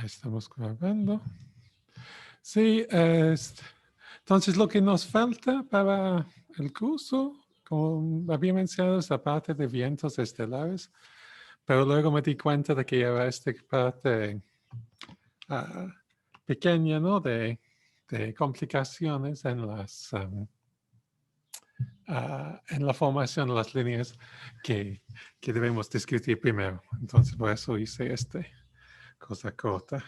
Ya estamos grabando. Sí, entonces lo que nos falta para el curso, como había mencionado, es la parte de vientos estelares, pero luego me di cuenta de que era esta parte pequeña, ¿no? De complicaciones en en la formación de las líneas que debemos discutir primero. Entonces, por eso hice cosa corta.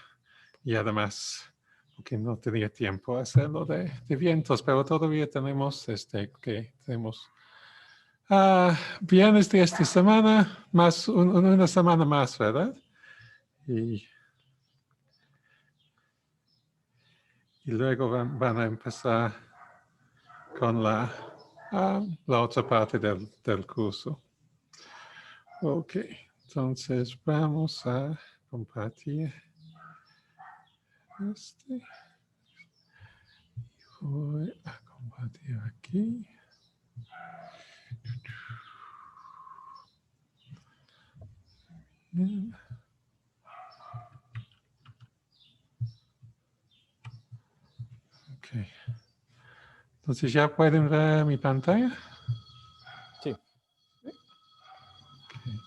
Y además, porque no tenía tiempo a hacerlo de vientos, pero todavía tenemos tenemos viernes de esta semana, más una semana más, ¿verdad? Y luego van a empezar con la otra parte del curso. Ok, entonces vamos a compartir Voy a compartir aquí. Bien. Ok. Entonces ya pueden ver mi pantalla. Sí. Okay.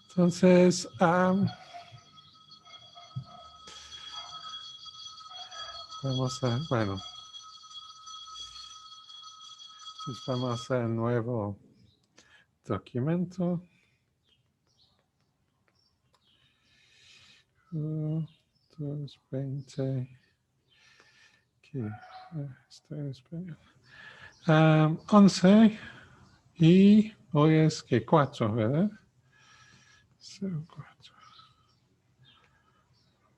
Entonces, vamos a, bueno, entonces vamos a hacer un nuevo documento. 220. Aquí, está en español. 11 y hoy es que 4, ¿verdad? 04.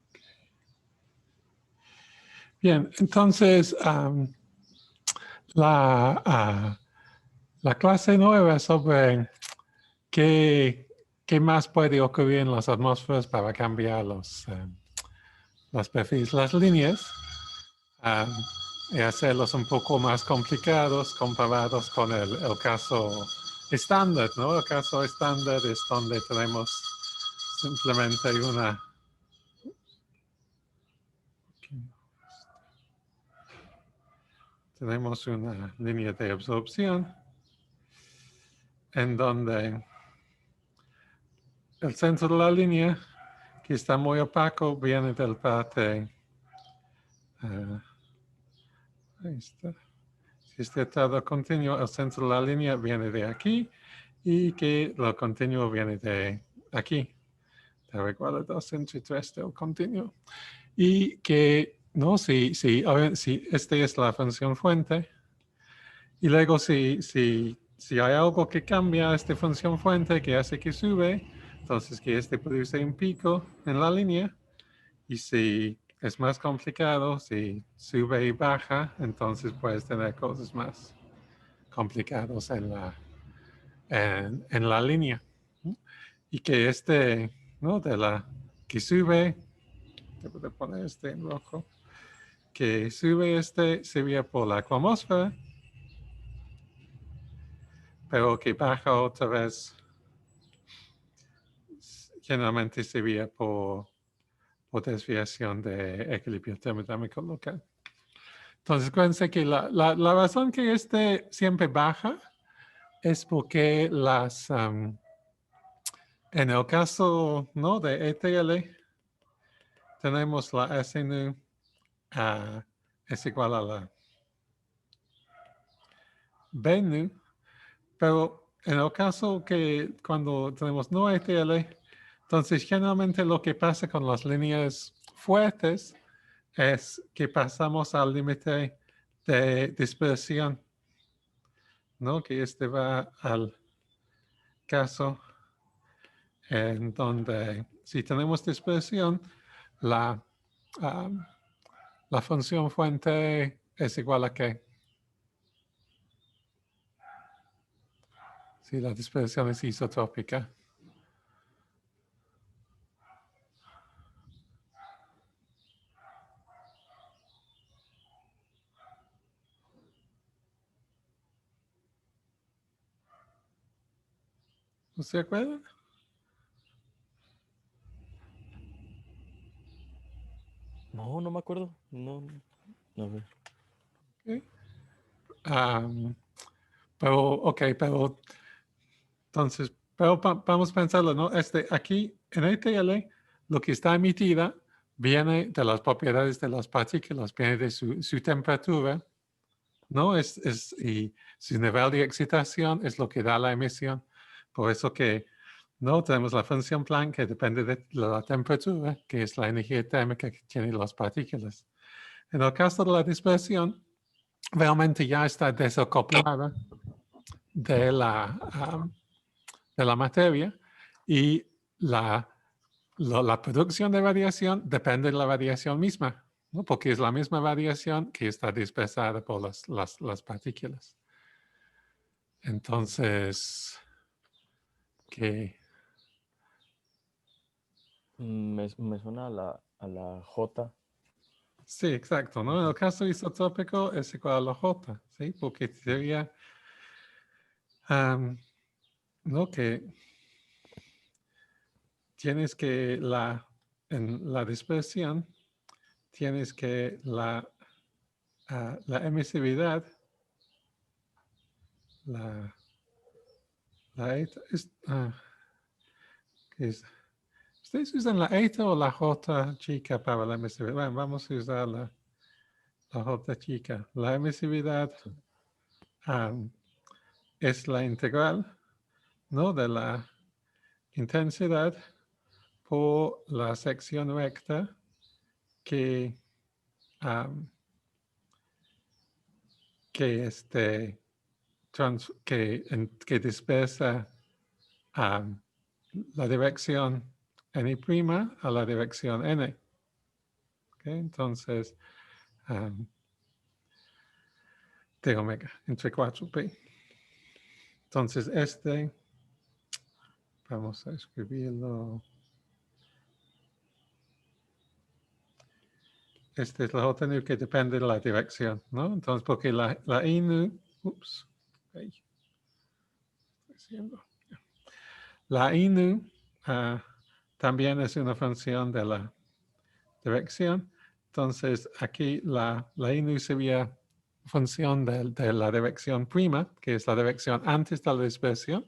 Okay. Bien, entonces la clase nueva sobre qué más puede ocurrir en las atmósferas para cambiar los perfiles, las líneas, y hacerlos un poco más complicados comparados con el caso estándar, ¿no? El caso estándar es donde tenemos simplemente una línea de absorción en donde el centro de la línea, que está muy opaco, viene del parte, ahí está. Si este estado continuo, el centro de la línea viene de aquí y que lo continuo viene de aquí. Tau igual a 2 entre 3 del continuo. Y que, ¿no? Si esta es la función fuente, y luego si hay algo que cambia esta función fuente que hace que sube, entonces que produce un pico en la línea, y si es más complicado, si sube y baja, entonces puedes tener cosas más complicadas en la línea. Y que ¿no? Que sube, debo de poner en rojo, que sube se ve por la cromosfera, pero que baja otra vez, generalmente se ve por desviación de equilibrio termodinámico local. Entonces, acuérdense que la razón que siempre baja es porque en el caso, ¿no? de ETL, tenemos la SNU es igual a la BNU, pero en el caso que cuando tenemos no ETL, entonces generalmente lo que pasa con las líneas fuertes es que pasamos al límite de dispersión, ¿no? Que va al caso en donde si tenemos dispersión, la función fuente es igual a ¿qué? Si la dispersión es isotópica. ¿No se acuerdan? No, no me acuerdo. No, no sé. ¿Ok? Pero entonces, pero vamos a pensarlo, ¿no? Aquí en ETL, lo que está emitida viene de las propiedades de las partículas, viene de su temperatura, ¿no? Y su nivel de excitación es lo que da la emisión. Por eso que, ¿no? Tenemos la función Planck que depende de la temperatura, que es la energía térmica que tienen las partículas. En el caso de la dispersión, realmente ya está desacoplada de la materia y la producción de radiación depende de la radiación misma, ¿no? Porque es la misma radiación que está dispersada por las partículas. Entonces, que Me suena a la J. sí, exacto, ¿no? En el caso isotrópico es igual a la J, ¿sí? Porque sería, ¿no? Que tienes que en la dispersión, tienes que la emisividad, la, eta, ¿ustedes usan la eta o la J chica para la emisividad? Bueno, vamos a usar la J chica. La emisividad Sí. es la integral, ¿no? De la intensidad por la sección recta que, que, que dispersa la dirección n' a la dirección n. ¿Okay? Entonces, de omega entre 4pi. Entonces, vamos a escribirlo. Esta es la J nu que depende de la dirección, ¿no? Entonces, porque la I nu, ups, ahí, la I nu también es una función de la dirección. Entonces, aquí la I nu sería función de la dirección prima, que es la dirección antes de la dispersión.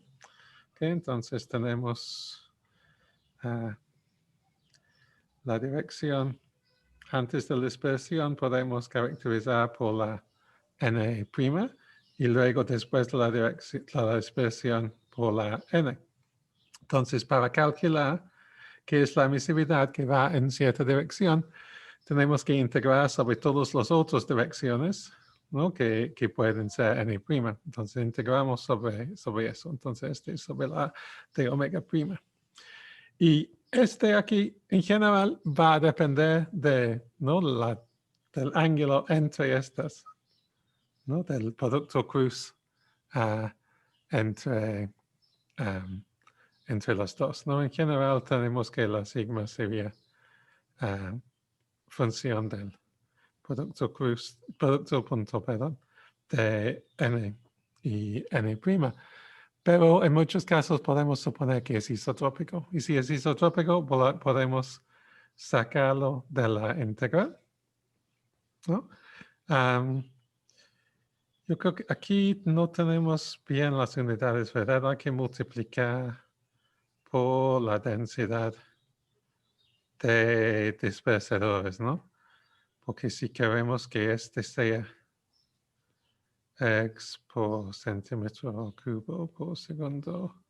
Okay, entonces, tenemos la dirección antes de la dispersión, podemos caracterizar por la n' y luego después de la dispersión por la n. Entonces, para calcular qué es la emisividad que va en cierta dirección, tenemos que integrar sobre todas las otras direcciones, ¿no? que pueden ser n'. Entonces, integramos sobre eso. Entonces, este es sobre la de omega prima. Y aquí, en general, va a depender de, ¿no? del ángulo entre estas, ¿no? Del producto cruz entre, entre los dos, ¿no? En general, tenemos que la sigma sería función del producto cruz, producto punto, perdón, de n y n'. Pero en muchos casos podemos suponer que es isotrópico. Y si es isotrópico, podemos sacarlo de la integral, ¿no? Yo creo que aquí no tenemos bien las unidades, ¿verdad? Hay que multiplicar por la densidad de dispersadores, ¿no? Porque si queremos que este sea x por centímetro cubo por segundo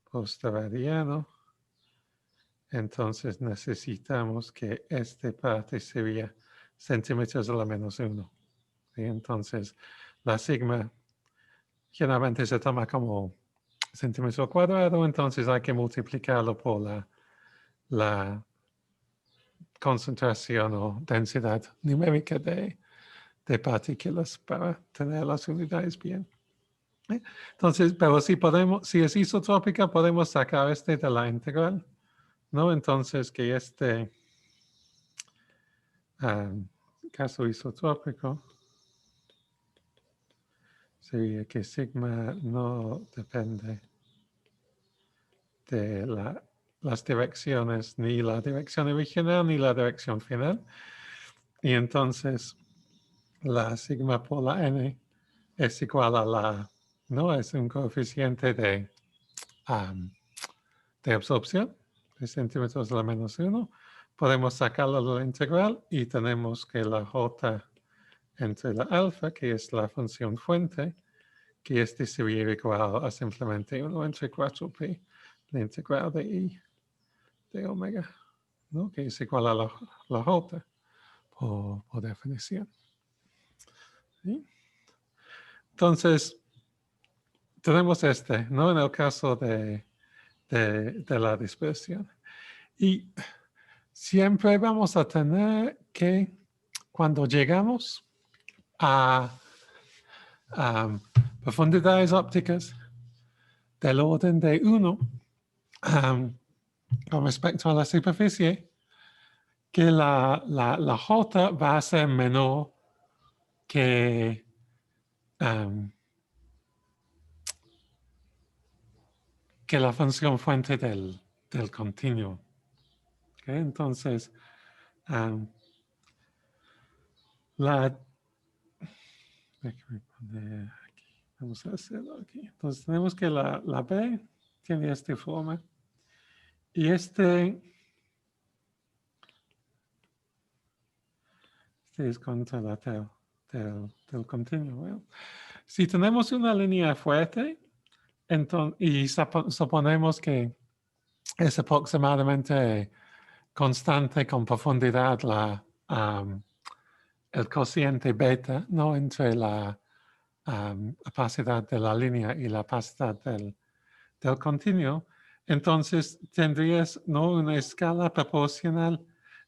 por radiano, entonces necesitamos que esta parte sería centímetros a la menos 1. ¿Sí? Entonces, la sigma generalmente se toma como centímetro cuadrado, entonces hay que multiplicarlo por la concentración o densidad numérica de partículas para tener las unidades bien. Entonces, pero si es isotrópica, podemos sacar de la integral, ¿no? Entonces, que caso isotrópico sería que sigma no depende de las direcciones, ni la dirección original ni la dirección final. Y entonces la sigma por la n es igual a la, ¿no? Es un coeficiente de absorción de centímetros a la menos 1. Podemos sacarlo de la integral y tenemos que la j entre la alfa, que es la función fuente, que este sería igual a simplemente 1 entre 4pi, la integral de i de omega, ¿no? Que es igual a la j por definición. ¿Sí? Entonces, tenemos ¿no? En el caso de la dispersión. Y siempre vamos a tener que, cuando llegamos a profundidades ópticas del orden de 1, con respecto a la superficie, que la J va a ser menor que la función fuente del continuo. ¿Okay? Entonces, déjame poner aquí. Vamos a hacerlo aquí. Entonces, tenemos que la B tiene esta forma. Y este es contra la del continuo. ¿No? Si tenemos una línea fuerte, entonces, y suponemos que es aproximadamente constante con profundidad el cociente beta, ¿no? Entre la opacidad de la línea y la opacidad del continuo, entonces tendrías, ¿no? Una escala proporcional.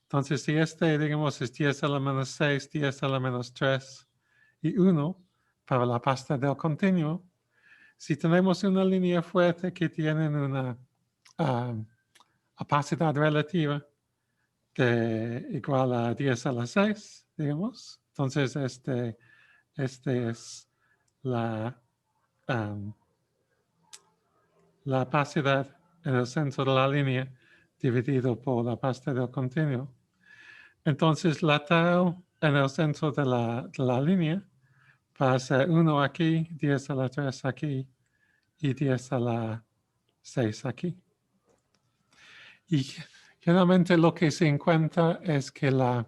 Entonces, si digamos, es 10 a la menos 6, 10 a la menos 3 y 1 para la pasta del continuo, si tenemos una línea fuerte que tiene una opacidad relativa igual a 10 a la 6, digamos, entonces este es la opacidad en el centro de la línea dividido por la pasta del continuo. Entonces, la tau en el centro de la línea va a ser 1 aquí, 10 a la 3 aquí y 10 a la 6 aquí. Y generalmente lo que se encuentra es que la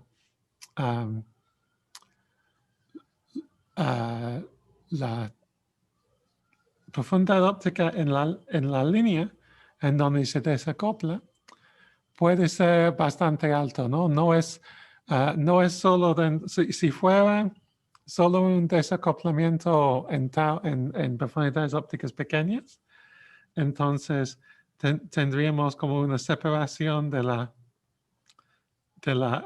profundidad óptica en la línea en donde se desacopla puede ser bastante alto, ¿no? No es solo, si fuera solo un desacoplamiento en profundidades ópticas pequeñas, entonces tendríamos como una separación de la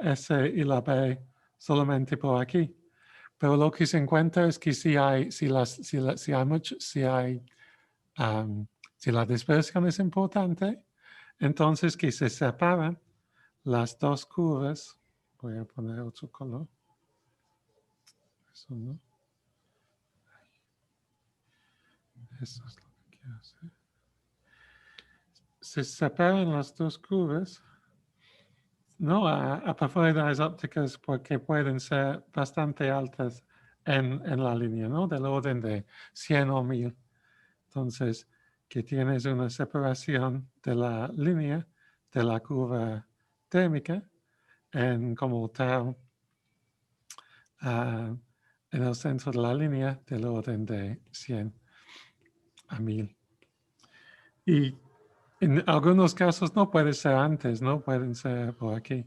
S y la B solamente por aquí. Pero lo que se encuentra es que si la dispersión es importante, entonces que se separan las dos curvas. Voy a poner otro color. Eso no. Eso es lo que quiero hacer. Se separan las dos curvas, ¿no? A profundidades ópticas porque pueden ser bastante altas en la línea, ¿no? Del orden de 100 o 1000. Entonces, que tienes una separación de la línea de la curva térmica en como tal en el centro de la línea del orden de 100 a 1000. Y en algunos casos no puede ser antes, no pueden ser por aquí.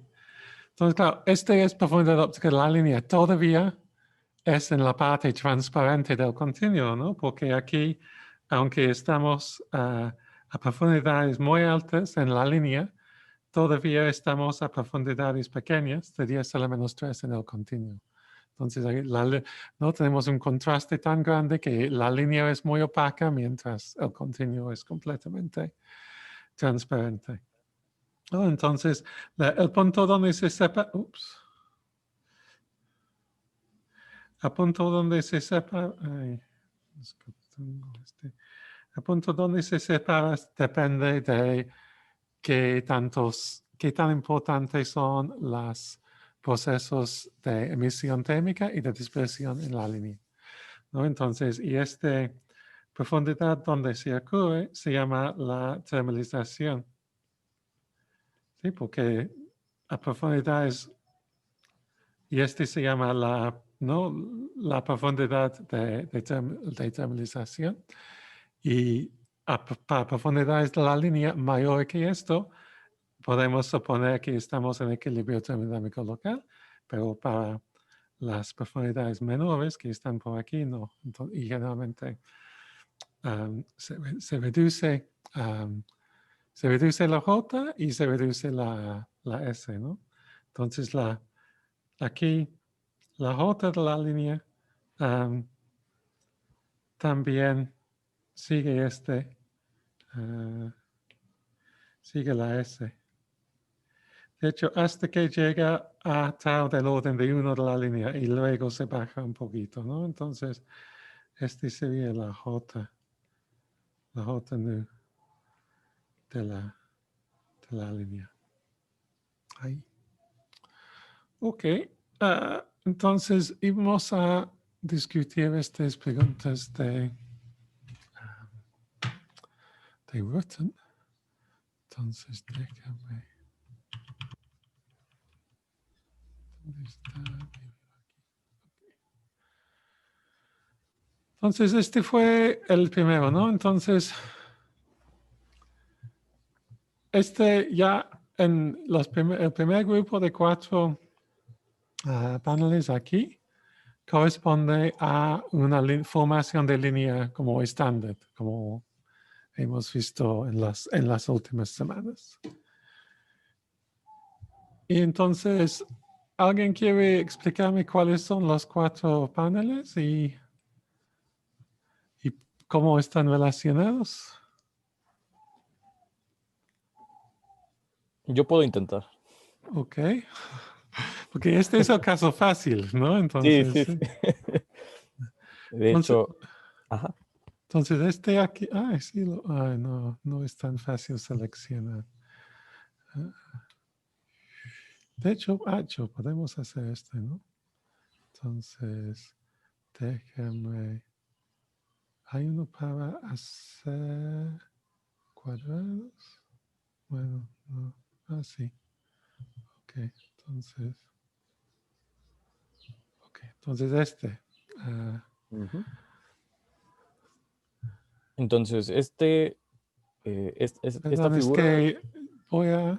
Entonces, claro, es profundidad óptica de la línea. Todavía es en la parte transparente del continuo, ¿no? Porque aquí, aunque estamos a profundidades muy altas en la línea, todavía estamos a profundidades pequeñas de 10 a la menos 3 en el continuo. Entonces, no tenemos un contraste tan grande que la línea es muy opaca mientras el continuo es completamente transparente. Entonces, el punto donde se separa, el punto donde se separa, el punto donde se separa depende de qué tan importantes son las procesos de emisión térmica y de dispersión en la línea, ¿no? Entonces, y esta profundidad donde se ocurre se llama la termalización, ¿sí? Porque la profundidad es, y este se llama la profundidad de termalización, y para profundidades de la línea mayor que esto, podemos suponer que estamos en equilibrio termodinámico local, pero para las profundidades menores que están por aquí, no. Entonces, y generalmente se reduce la J y se reduce la S, ¿no? Entonces, aquí, la J de la línea también sigue sigue la S. De hecho, hasta que llega a tau del orden de 1 de la línea y luego se baja un poquito, ¿no? Entonces, este sería la J nu de la línea. Ahí. Ok. Entonces, íbamos a discutir estas preguntas de Wharton. Entonces, déjame. ¿Dónde está? Entonces, este fue el primero, ¿no? Entonces, ya en el primer grupo de 4 paneles aquí corresponde a una formación de línea como estándar, como hemos visto en las últimas semanas. Y entonces, ¿alguien quiere explicarme cuáles son los 4 paneles y cómo están relacionados? Yo puedo intentar. Ok. Porque este es el caso fácil, ¿no? Sí, Entonces, sí, sí. De hecho, ajá. Entonces, este aquí, sí, no es tan fácil seleccionar. De hecho, podemos hacer esto, ¿no? Entonces, déjame, hay uno para hacer cuadrados. Bueno, no, sí. Ok, entonces este. Entonces, esta Perdón, es figura. que voy a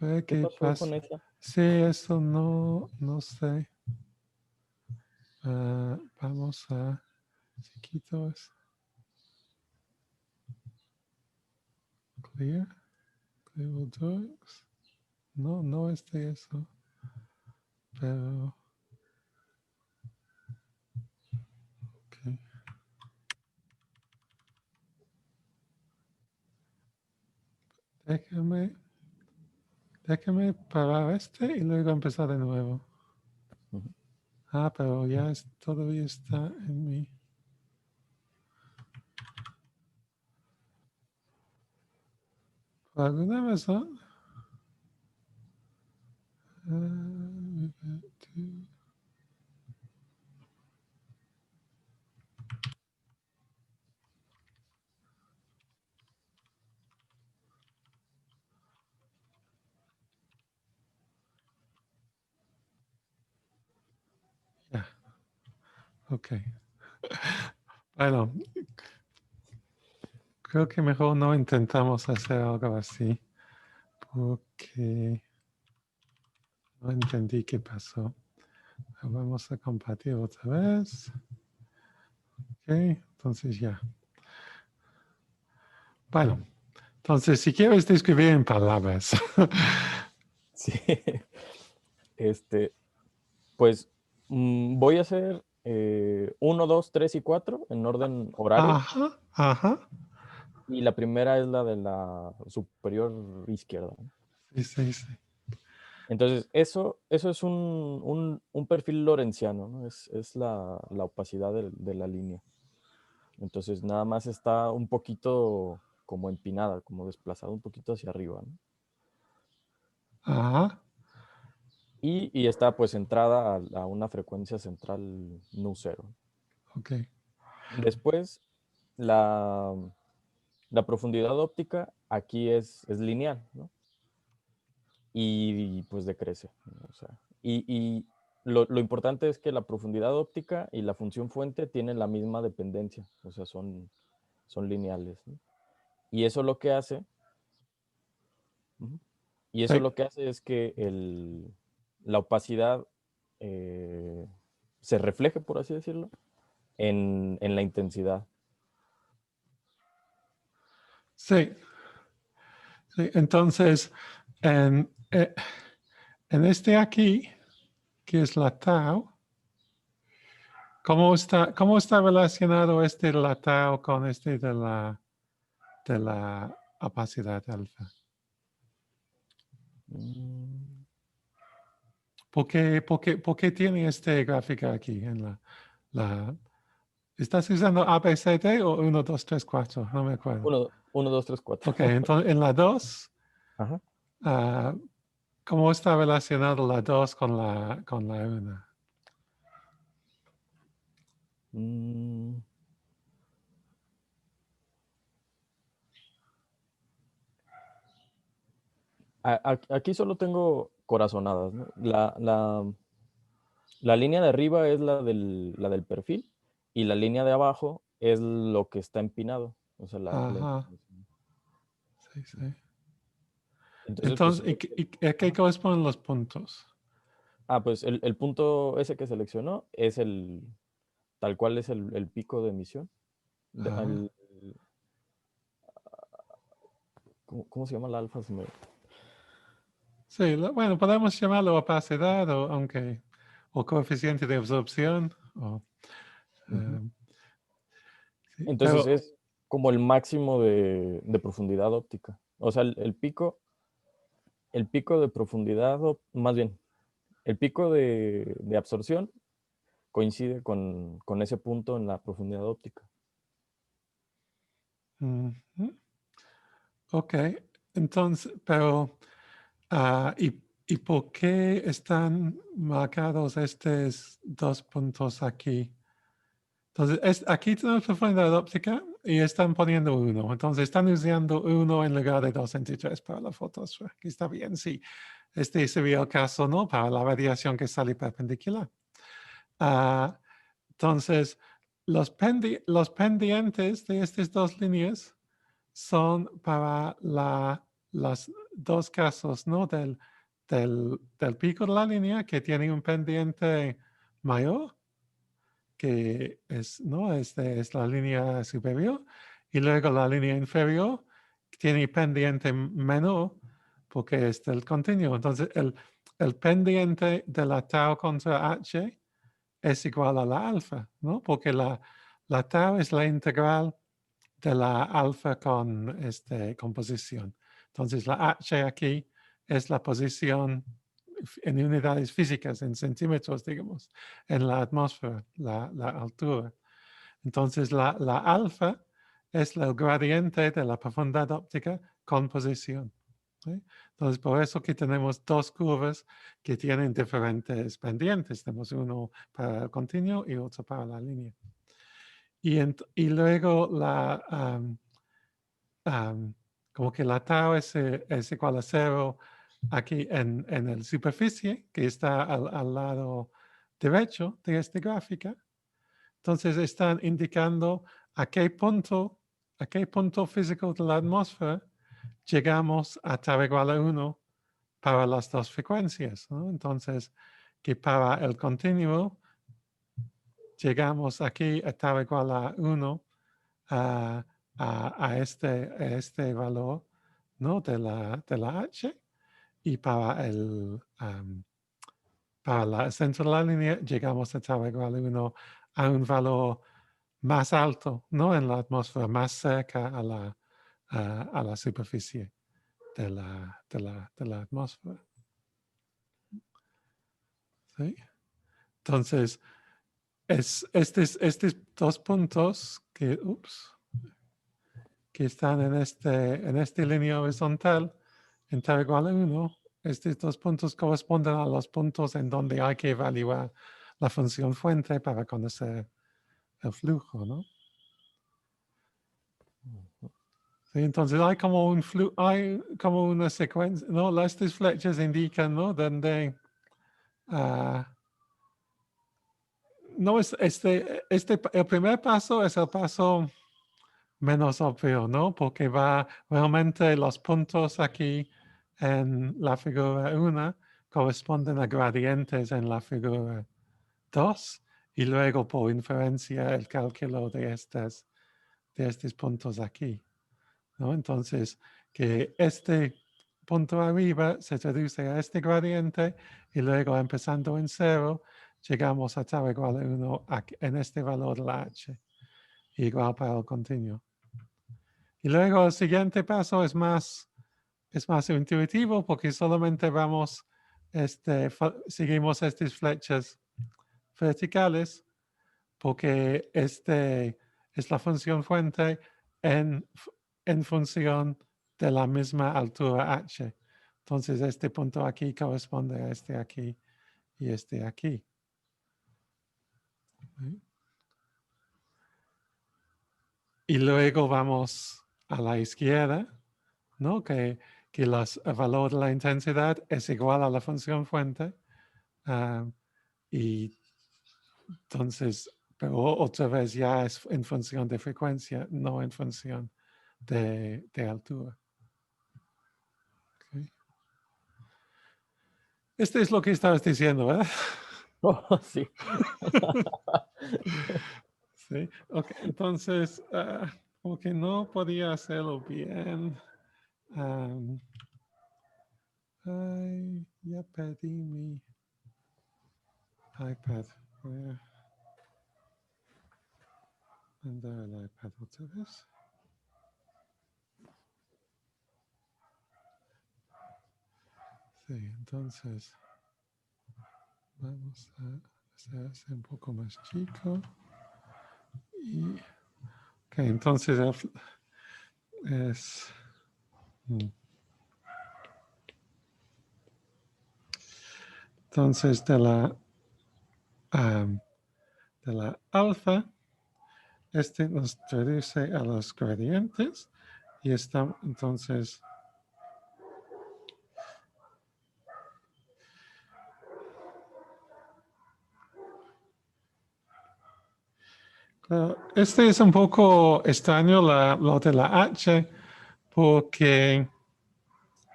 ver ¿Qué qué pasó con pasa. esa? Sí, eso no sé. Vamos a, si quito eso. Clear will do. No es de eso. Pero. Ok. Déjame parar y luego empezar de nuevo. Pero ya todavía está en mi. Por alguna razón. Ya. Ok. Bueno, creo que mejor no intentamos hacer algo así. Porque no entendí qué pasó. Vamos a compartir otra vez. Ok, entonces ya. Bueno, entonces si quieres describir en palabras. Sí. Pues voy a hacer 1, 2, 3 y 4 en orden horario. Ajá. Y la primera es la de la superior izquierda. Sí. Entonces, eso es un perfil lorentziano, ¿no? Es la opacidad de la línea. Entonces, nada más está un poquito como empinada, como desplazada un poquito hacia arriba, ¿no? Ajá. y está pues centrada a una frecuencia central nu0. Ok. Después, la profundidad óptica aquí es lineal, ¿no? Y pues decrece, ¿no? O sea, y lo importante es que la profundidad óptica y la función fuente tienen la misma dependencia, o sea, son lineales, ¿no? Y eso lo que hace, y eso Sí. lo que hace es que la opacidad se refleje, por así decirlo, en la intensidad. Sí. Sí. Entonces, en, eh, en este aquí, que es la tau, cómo está relacionado este de la tau con este de la opacidad alfa? Mm, ¿Por qué tiene este gráfica aquí en la ¿Estás usando ABCD o 1, 2, 3, 4? No me acuerdo. 1, 2, 3, 4. Ok, entonces en la 2, Ajá. ¿cómo está relacionado la 2 con la 1? Mm, Aquí solo tengo corazonadas, ¿no? La línea de arriba es la del perfil y la línea de abajo es lo que está empinado, o sea, la Ajá, inclinación. sí, sí. Entonces, pues, Entonces, ¿y a qué corresponden los puntos? pues el punto ese que seleccionó es tal cual es el pico de emisión. Ajá. ¿Cómo se llama la alfa? Sí, bueno, podemos llamarlo opacidad o coeficiente de absorción. Ujú. Eh, sí, Entonces pero, es como el máximo de profundidad óptica. O sea, el pico de profundidad, más bien, el pico de absorción coincide con ese punto en la profundidad óptica. ok, entonces, pero, ¿y por qué están marcados estos dos puntos aquí? Entonces, aquí tenemos profundidad óptica y están poniendo 1. Entonces, están usando 1 en lugar de 2 en 3 para la fotosfera. Aquí está bien, sí. Este sería el caso, ¿no? Para la radiación que sale perpendicular. Entonces, los pendientes de estas dos líneas son para los dos casos, ¿no? Del pico de la línea que tiene un pendiente mayor, que es, ¿no? Es la línea superior, y luego la línea inferior que tiene pendiente menor porque es del continuo. Entonces, el pendiente de la tau contra h es igual a la alfa, ¿no? Porque la tau es la integral de la alfa con posición. Entonces, la h aquí es la posición en unidades físicas, en centímetros, digamos, en la atmósfera, la altura. Entonces, la alfa es el gradiente de la profundidad óptica con posición. ¿Sí? Entonces, por eso que tenemos dos curvas que tienen diferentes pendientes. Tenemos uno para el continuo y otro para la línea. Y luego como que la tau es igual a 0 aquí en la superficie que está al lado derecho de esta gráfica. Entonces están indicando a qué punto físico de la atmósfera llegamos a tau igual a 1 para las dos frecuencias, ¿no? Entonces, que para el continuo llegamos aquí a tau igual a 1 a este valor, ¿no? de la H, y para el centro de la línea llegamos a tau igual a 1 a un valor más alto, ¿no? En la atmósfera, más cerca a la superficie de la atmósfera. ¿Sí? Entonces, estos dos puntos que están en esta línea horizontal en tau igual a 1 estos dos puntos corresponden a los puntos en donde hay que evaluar la función fuente para conocer el flujo, ¿no? Sí, entonces hay como hay como una secuencia, ¿no? Estas flechas indican, ¿no? Donde no es el primer paso es el paso menos obvio, ¿no? Porque va realmente los puntos aquí en la figura 1 corresponden a gradientes en la figura 2 y luego por inferencia el cálculo de estos puntos aquí, ¿no? Entonces, que este punto arriba se reduce a este gradiente y luego empezando en 0 llegamos a tau igual a 1 en este valor de la h, igual para el continuo. Y luego el siguiente paso es más intuitivo porque solamente seguimos estas flechas verticales porque es la función fuente en función de la misma altura h. Entonces este punto aquí corresponde a este aquí y este aquí. ¿Sí? Y luego vamos a la izquierda, ¿no? Que el valor de la intensidad es igual a la función fuente. Y entonces, pero otra vez ya es en función de frecuencia, no en función de altura. Okay. Este es lo que estabas diciendo, ¿verdad? Oh, sí. Sí, ok, entonces, como que no podía hacerlo bien. Ay, ya perdí mi iPad. Voy a mandar el iPad otra vez. Sí, entonces vamos a hacerse un poco más chico. Y, ok, entonces es... Entonces de la alfa, este nos reduce a los gradientes y está entonces... Claro, este es un poco extraño lo de la H, porque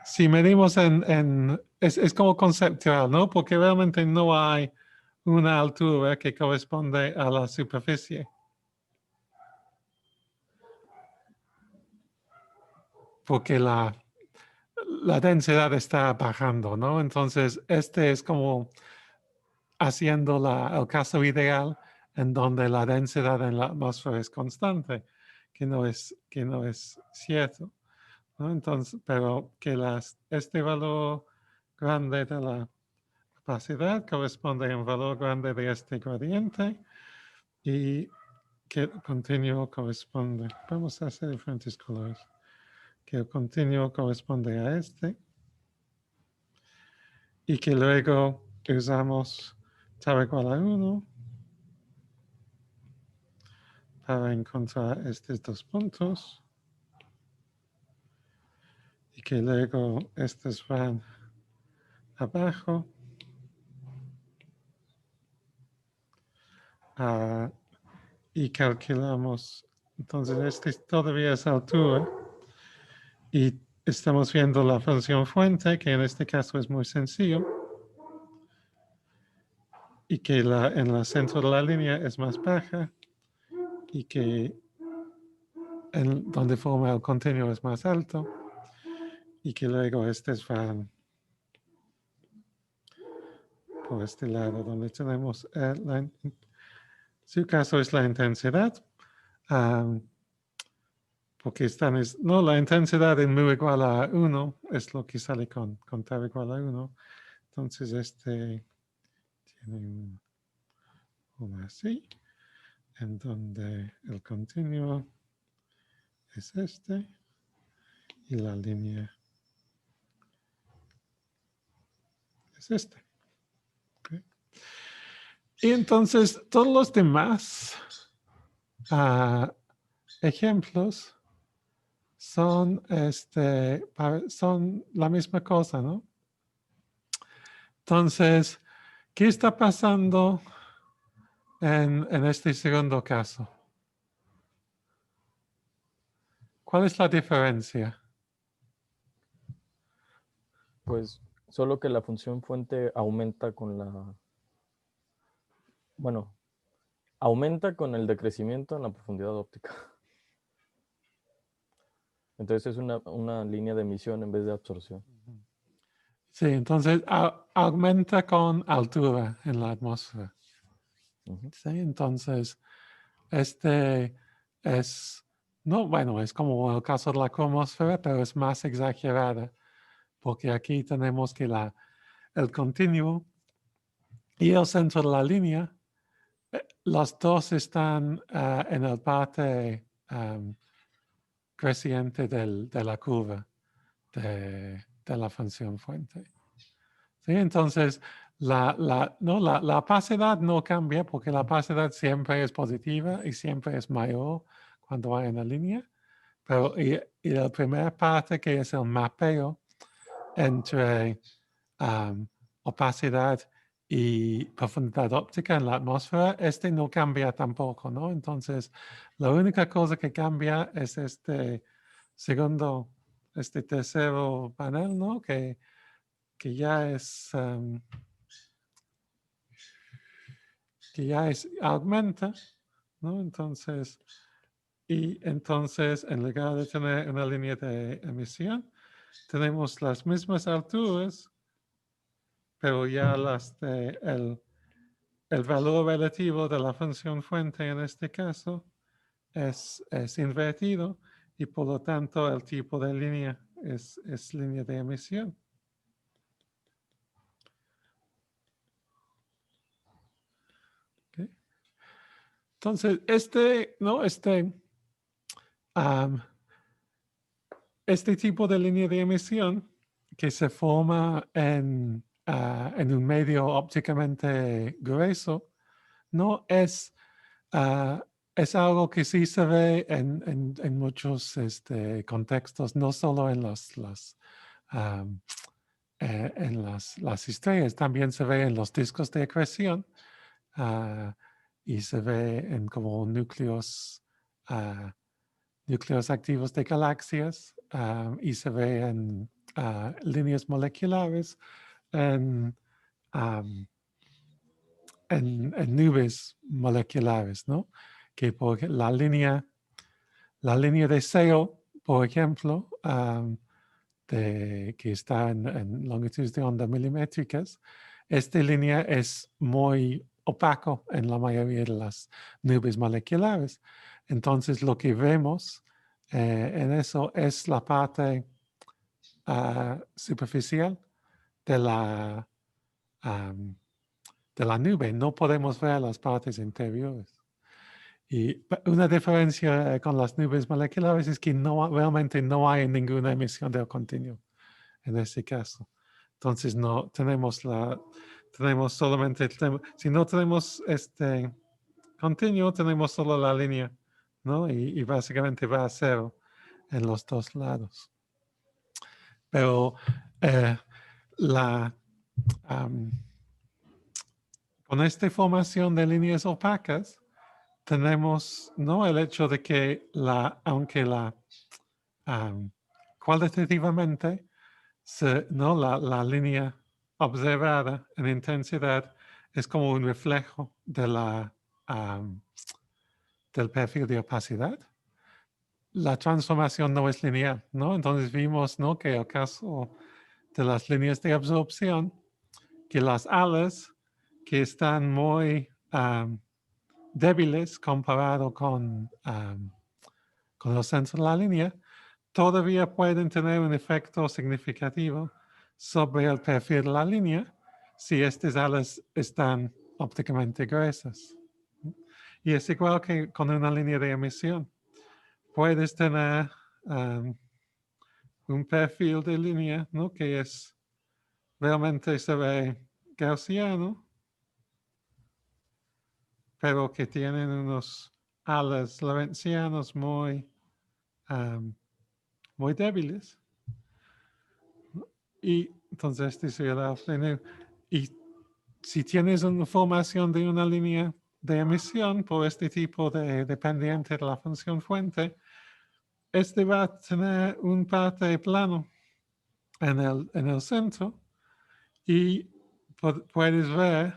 si medimos es como conceptual, ¿no? Porque realmente no hay una altura que corresponde a la superficie. Porque la densidad está bajando, ¿no? Entonces, este es como haciendo el caso ideal en donde la densidad en la atmósfera es constante, que no es cierto, ¿no? Entonces, pero que este valor grande de la capacidad corresponde a un valor grande de este gradiente y que el continuo corresponde, vamos a hacer diferentes colores, que el continuo corresponde a este y que luego usamos tau igual a 1 para encontrar estos dos puntos y que luego estos van abajo y calculamos, entonces este todavía es altura y estamos viendo la función fuente, que en este caso es muy sencillo y que en el centro de la línea es más baja y que donde forma el continuo es más alto y que luego estos van por este lado donde tenemos su caso es la intensidad, porque no, la intensidad en mu igual a 1 es lo que sale con tau igual a 1. Entonces este tiene una así, en donde el continuo es este y la línea es este. ¿Okay? Y entonces todos los demás ejemplos son, son la misma cosa, ¿no? Entonces, ¿qué está pasando en este segundo caso? ¿Cuál es la diferencia? Pues solo que la función fuente aumenta con la... Bueno, aumenta con el decrecimiento en la profundidad óptica. Entonces es una línea de emisión en vez de absorción. Sí, entonces aumenta con altura en la atmósfera. Sí, entonces, este es, no, bueno, es como el caso de la cromosfera, pero es más exagerada, porque aquí tenemos que el continuo y el centro de la línea, los dos están en el parte creciente de la curva de la función fuente. ¿Sí? Entonces, la opacidad no cambia porque la opacidad siempre es positiva y siempre es mayor cuando hay una línea. Pero y la primera parte, que es el mapeo entre opacidad y profundidad óptica en la atmósfera, no cambia tampoco, ¿no? Entonces, la única cosa que cambia es este tercero panel, ¿no? Que ya es aumenta, ¿no? Entonces, en lugar de tener una línea de emisión, tenemos las mismas alturas, pero ya el valor relativo de la función fuente en este caso es invertido y por lo tanto el tipo de línea es línea de emisión. Okay. Entonces, este tipo de línea de emisión que se forma en un medio ópticamente grueso, no es, es algo que sí se ve en muchos contextos, no solo en las estrellas, también se ve en los discos de acreción y se ve en como núcleos activos de galaxias y se ve en líneas moleculares en, nubes moleculares, ¿no? Que por la línea de SEO, por ejemplo, que está en longitudes de onda milimétricas, esta línea es muy opaco en la mayoría de las nubes moleculares. Entonces, lo que vemos en eso es la parte superficial de la nube. No podemos ver las partes interiores. Y una diferencia con las nubes moleculares es que realmente no hay ninguna emisión del continuo en este caso. Entonces, no tenemos solamente, si no tenemos continuo, tenemos solo la línea, ¿no? Y básicamente va a cero en los dos lados. Pero con esta formación de líneas opacas, tenemos, ¿no? El hecho de que aunque cualitativamente, ¿no? La línea observada en intensidad es como un reflejo de del perfil de opacidad. La transformación no es lineal, ¿no? Entonces vimos, ¿no? Que el caso de las líneas de absorción, que las alas que están muy débiles comparado con el centro de la línea, todavía pueden tener un efecto significativo sobre el perfil de la línea si estas alas están ópticamente gruesas. Y es igual que con una línea de emisión. Puedes tener un perfil de línea, ¿no? Que es realmente se ve gaussiano, pero que tienen unos alas lorentzianos muy, muy débiles. Y entonces este sería la obtener. Y si tienes una formación de una línea de emisión por este tipo de dependiente de la función fuente, este va a tener un parte plano en el centro y puedes ver,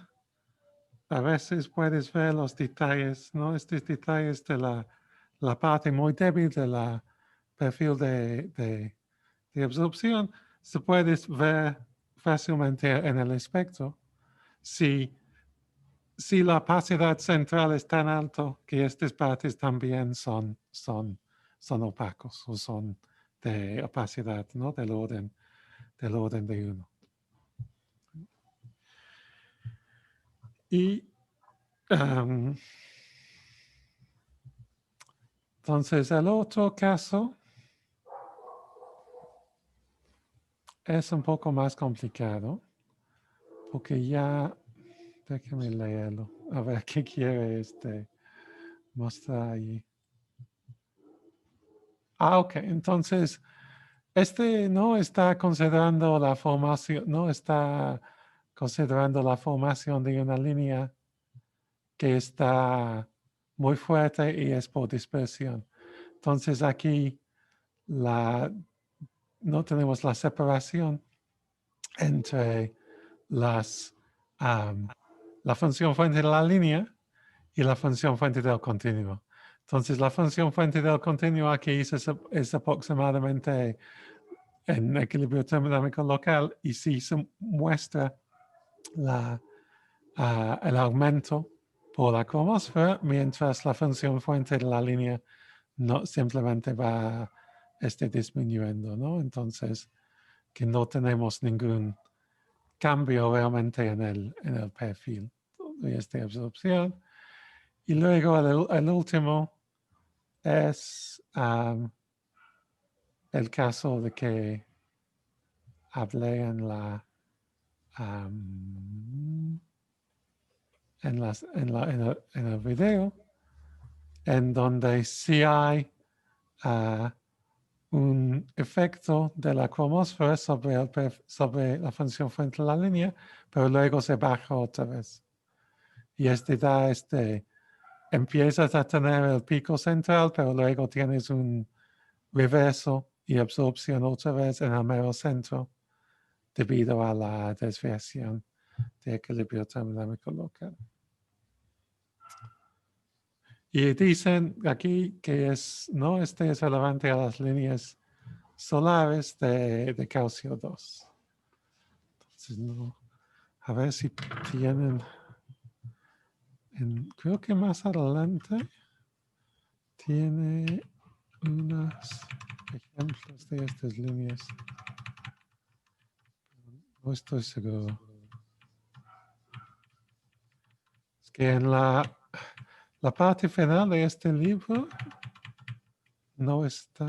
a veces puedes ver los detalles, ¿no? Estos detalles de la parte muy débil de la perfil de absorción, se puede ver fácilmente en el espectro. Si la opacidad central es tan alta que estas partes también son opacos o son de opacidad, ¿no? Del orden de 1. Y entonces el otro caso es un poco más complicado porque ya, déjame leerlo, a ver qué quiere mostrar ahí. Ok, entonces no está considerando la formación, no está considerando la formación de una línea que está muy fuerte y es por dispersión. Entonces aquí no tenemos la separación entre la función fuente de la línea y la función fuente del continuo. Entonces la función fuente del continuo aquí es aproximadamente en equilibrio termodinámico local y si se muestra el aumento por la cromosfera, mientras la función fuente de la línea no simplemente va disminuyendo, ¿no? Entonces, que no tenemos ningún cambio realmente en el perfil de esta absorción. Y luego el último es el caso de que hablé en el video, en donde sí hay un efecto de la cromosfera sobre la función fuente de la línea, pero luego se baja otra vez. Y da empiezas a tener el pico central, pero luego tienes un reverso y absorción otra vez en el mero centro debido a la desviación de equilibrio termodinámico local. Y dicen aquí que no es relevante a las líneas solares de Calcio 2. Entonces, no. A ver si tienen, creo que más adelante tiene unos ejemplos de estas líneas. No estoy seguro. Es que en la parte final de este libro no está.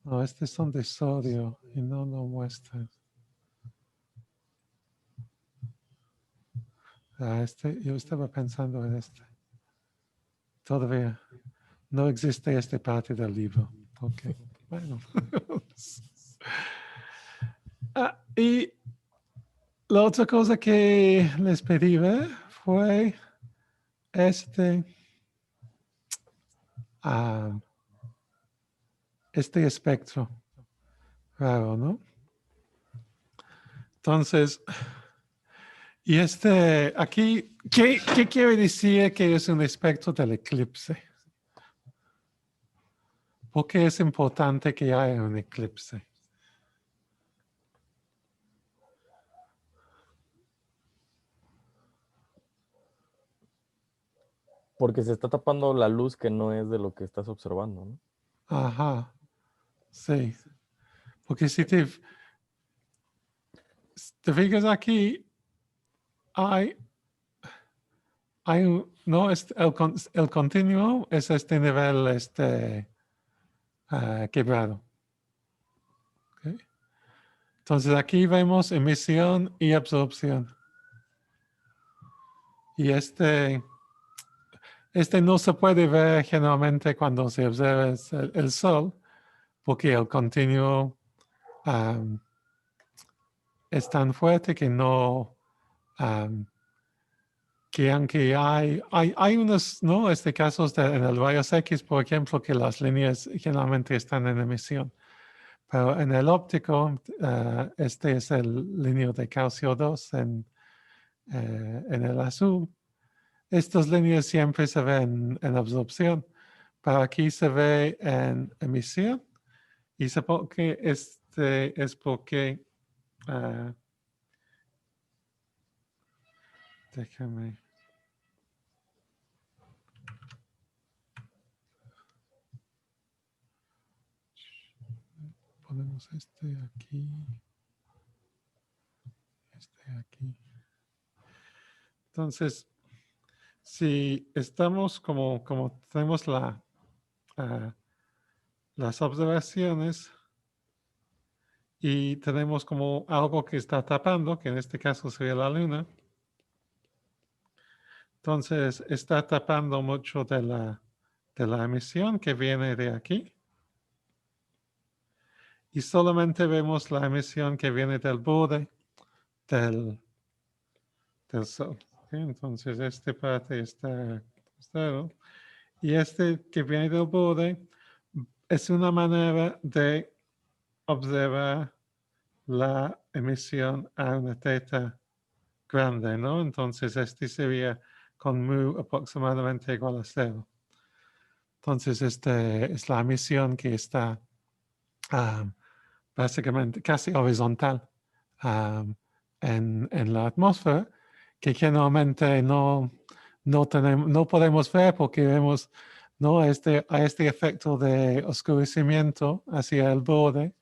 No, estos son de sodio y no lo muestran. Yo estaba pensando en Todavía no existe esta parte del libro. Ok, bueno. Y la otra cosa que les pedí ver fue este espectro raro, ¿no? Entonces, y aquí, ¿qué quiere decir que es un espectro del eclipse? ¿Por qué es importante que haya un eclipse? Porque se está tapando la luz que no es de lo que estás observando, ¿no? Ajá, sí. Porque si te fijas aquí, hay no, el continuo es este nivel quebrado. ¿Okay? Entonces aquí vemos emisión y absorción. Y este no se puede ver generalmente cuando se observa el Sol, porque el continuo es tan fuerte que no, que aunque hay unos, ¿no? Casos en el rayos X, por ejemplo, que las líneas generalmente están en emisión. Pero en el óptico, este es el línea de calcio 2 en el azul. Estas líneas siempre se ven en absorción, pero aquí se ve en emisión. Y supongo que este es porque, déjame. Ponemos este aquí. Este aquí. Entonces, si estamos como tenemos las observaciones y tenemos como algo que está tapando, que en este caso sería la luna, entonces está tapando mucho de la emisión que viene de aquí. Y solamente vemos la emisión que viene del borde del Sol. ¿Okay? Entonces, esta parte está costado. Y este que viene del borde es una manera de observar la emisión a una teta grande, ¿no? Entonces, este sería con mu aproximadamente igual a 0. Entonces, es la emisión que está básicamente casi horizontal en la atmósfera, que generalmente no podemos ver porque vemos, ¿no? a este efecto de oscurecimiento hacia el borde,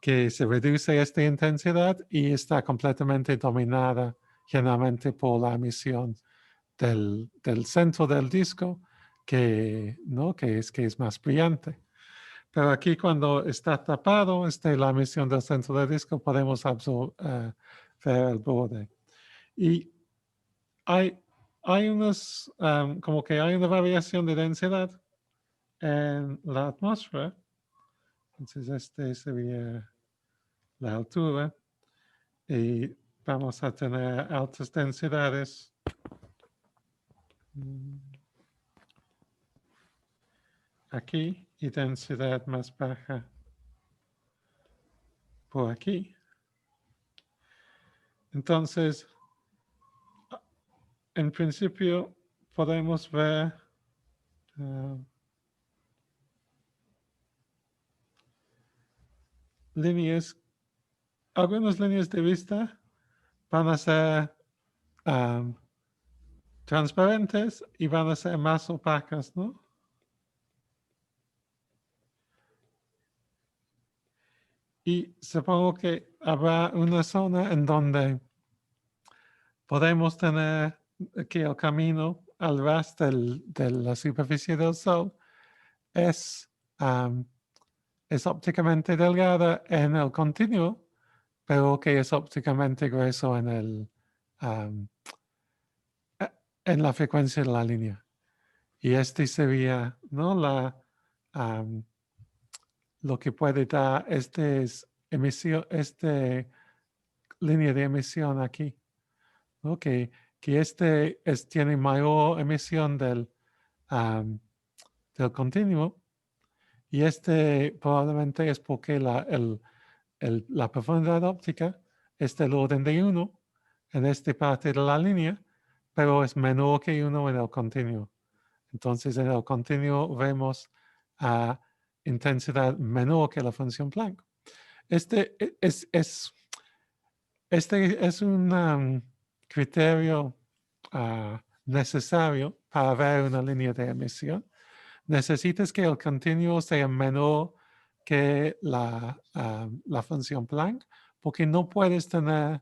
que se reduce esta intensidad y está completamente dominada generalmente por la emisión del centro del disco, que es más brillante. Pero aquí cuando está tapado, la emisión del centro del disco, podemos ver el borde. Y hay unos, como que hay una variación de densidad en la atmósfera. Entonces, sería la altura. Y vamos a tener altas densidades. Aquí y densidad más baja por aquí. Entonces, en principio podemos ver algunas líneas de vista van a ser transparentes y van a ser más opacas, ¿no? Y supongo que habrá una zona en donde podemos tener que el camino al ras de la superficie del Sol es ópticamente delgada en el continuo, pero que es ópticamente grueso en la frecuencia de la línea. Y sería, ¿no? Lo que puede dar emisión, línea de emisión aquí, ¿no? Que tiene mayor emisión del continuo, y probablemente es porque la profundidad óptica es del orden de 1 en esta parte de la línea, pero es menor que 1 en el continuo. Entonces, en el continuo vemos intensidad menor que la función Planck. Este es un criterio necesario para ver una línea de emisión. Necesitas que el continuo sea menor que la función Planck, porque no puedes tener,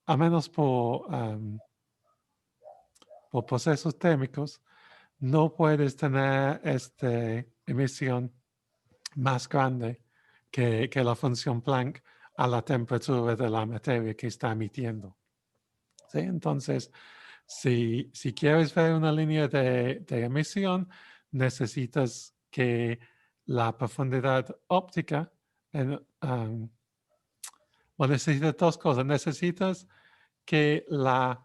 a menos por procesos térmicos, no puedes tener emisión más grande que la función Planck a la temperatura de la materia que está emitiendo. ¿Sí? Entonces, si quieres ver una línea de emisión, necesitas que la profundidad óptica, necesitas dos cosas. Necesitas que la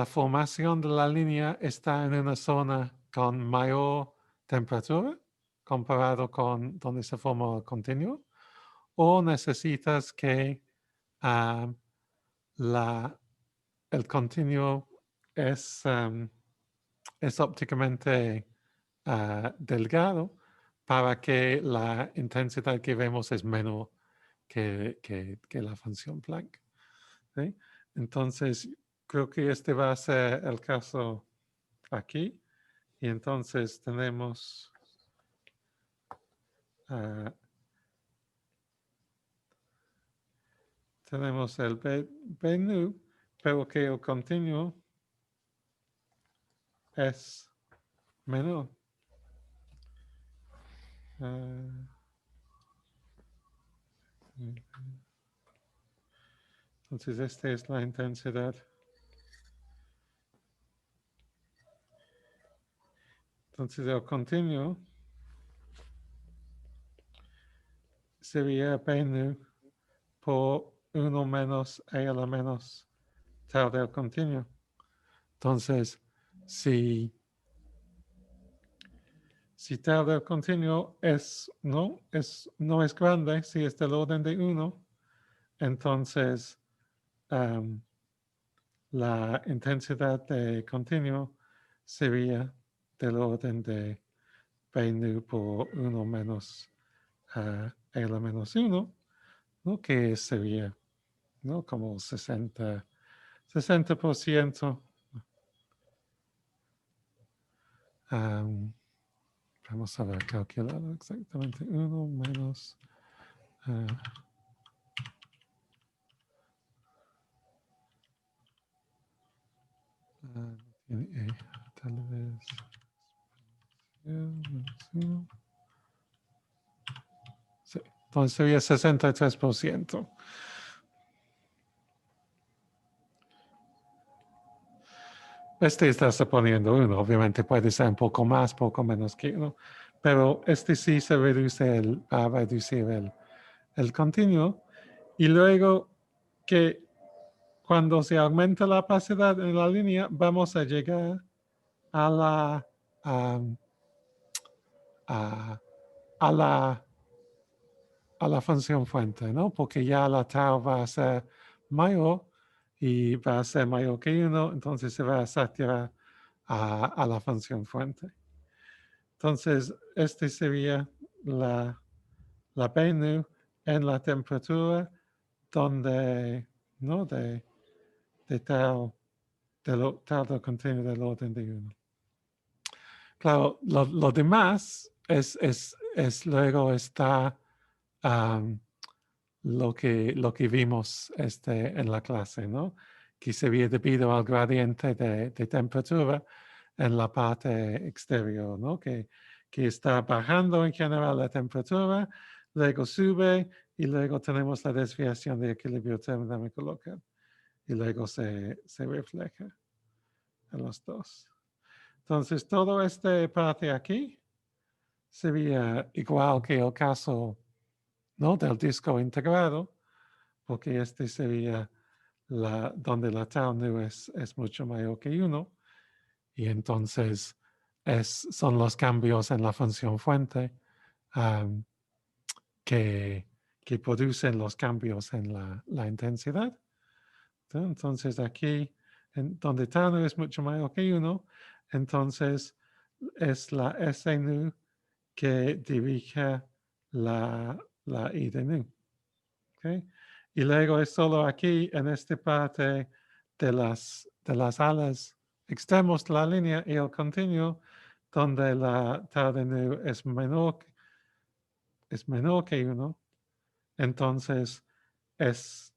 formación de la línea está en una zona con mayor temperatura comparado con donde se forma el continuo, o necesitas que el continuo es ópticamente delgado para que la intensidad que vemos es menor que la función Planck. ¿Sí? Entonces, creo que este va a ser el caso aquí. Y entonces tenemos el B nu, pero que el continuo es menor. Entonces, esta es la intensidad. Entonces, el continuo sería B nu por 1 menos E a la menos tau del continuo. Entonces, si tau del continuo no es grande, si es del orden de 1, entonces la intensidad de continuo sería del orden de B nu por 1 menos E a la menos 1, ¿no? Que sería, ¿no? Como 60%. Vamos a ver, calculado exactamente. 1 menos tal vez sí, entonces sería 63%. Este está suponiendo 1, obviamente puede ser un poco más, poco menos que 1, pero este sí se reduce va a reducir el continuo. Y luego que cuando se aumenta la opacidad en la línea, vamos a llegar a la función fuente, ¿no? Porque ya la tau va a ser mayor y va a ser mayor que 1, entonces se va a saturar a la función fuente. Entonces, este sería la B nu en la temperatura donde, ¿no? De tau del continuo del orden de 1. Claro, lo demás luego está lo que vimos en la clase, ¿no? Que se había debido al gradiente de temperatura en la parte exterior, ¿no? Que está bajando en general la temperatura, luego sube y luego tenemos la desviación de equilibrio termodinámico local y luego se refleja en los dos. Entonces, todo esta parte aquí sería igual que el caso, ¿no? Del disco integrado, porque este sería donde la tau nu es mucho mayor que 1, y entonces son los cambios en la función fuente que producen los cambios en la intensidad. Entonces aquí, donde tau nu es mucho mayor que 1, entonces es la S nu que dirige la I de nu. ¿Okay? Y luego es solo aquí, en esta parte de las alas extremos de la línea y el continuo, donde la tau de nu es menor que 1. Entonces, es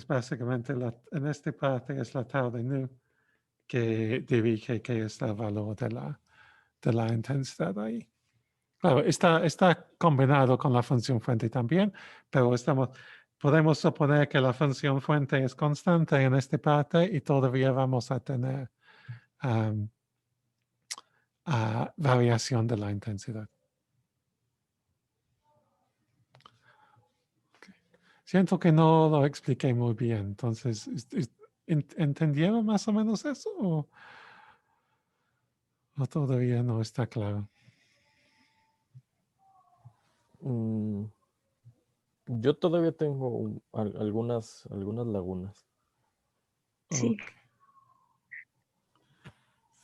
básicamente, en esta parte es la tau de nu que dirige que es el valor de la intensidad ahí. Claro, está combinado con la función fuente también, pero podemos suponer que la función fuente es constante en esta parte y todavía vamos a tener variación de la intensidad. Okay. Siento que no lo expliqué muy bien, entonces, ¿entendieron más o menos eso o todavía no está claro? Yo todavía tengo algunas lagunas. Sí. Okay.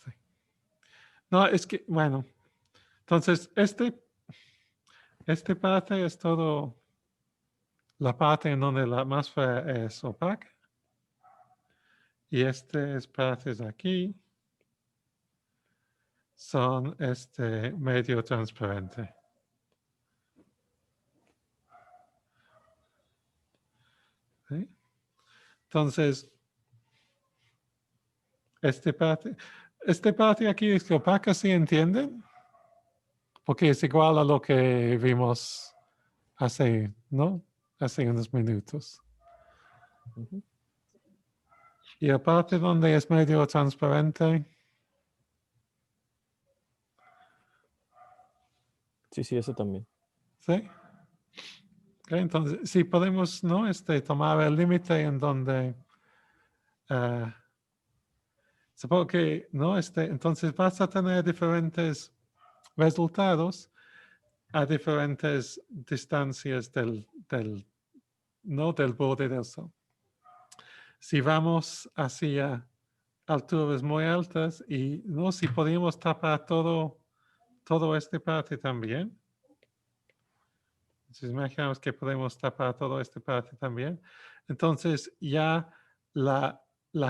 Sí. No, es que, bueno, entonces este parte es todo la parte en donde la atmósfera es opaca. Y estas partes aquí son medio transparente. ¿Sí? Entonces, esta parte aquí es opaca, ¿sí entienden? Porque es igual a lo que vimos hace unos minutos. Ujú. Y la parte donde es medio transparente. Sí, eso también. ¿Sí? Okay, entonces, sí podemos, ¿no? Tomar el límite en donde supongo que, ¿no? Entonces vas a tener diferentes resultados a diferentes distancias ¿no? del borde del Sol. Si vamos hacia alturas muy altas y no si podemos tapar todo esta parte también. Entonces imaginamos que podemos tapar toda esta parte también. Entonces ya la